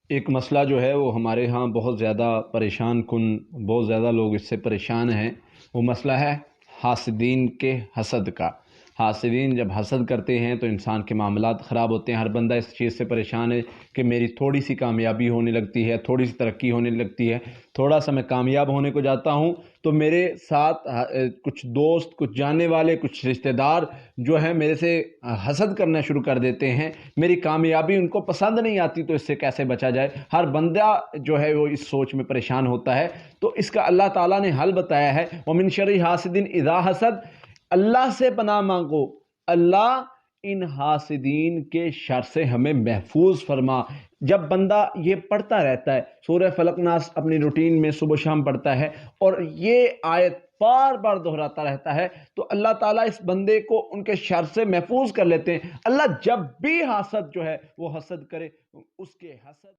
ایک مسئلہ جو ہے وہ ہمارے ہاں بہت زیادہ پریشان کن، بہت زیادہ لوگ اس سے پریشان ہیں۔ وہ مسئلہ ہے حاسدین کے حسد کا۔ حاسدین جب حسد کرتے ہیں تو انسان کے معاملات خراب ہوتے ہیں۔ ہر بندہ اس چیز سے پریشان ہے کہ میری تھوڑی سی کامیابی ہونے لگتی ہے، تھوڑی سی ترقی ہونے لگتی ہے، تھوڑا سا میں کامیاب ہونے کو جاتا ہوں تو میرے ساتھ کچھ دوست، کچھ جاننے والے، کچھ رشتہ دار جو ہیں میرے سے حسد کرنا شروع کر دیتے ہیں۔ میری کامیابی ان کو پسند نہیں آتی، تو اس سے کیسے بچا جائے؟ ہر بندہ جو ہے وہ اس سوچ میں پریشان ہوتا ہے۔ تو اس کا اللہ تعالیٰ نے حل بتایا ہے، وَمِن شَرِّ حَاسِدٍ اِذَا حَسَد۔ اللہ سے پناہ مانگو، اللہ ان حاسدین کے شر سے ہمیں محفوظ فرما۔ جب بندہ یہ پڑھتا رہتا ہے، سورہ فلق ناس اپنی روٹین میں صبح شام پڑھتا ہے اور یہ آیت بار بار دہراتا رہتا ہے، تو اللہ تعالیٰ اس بندے کو ان کے شر سے محفوظ کر لیتے ہیں۔ اللہ جب بھی حسد جو ہے وہ حسد کرے، اس کے حسد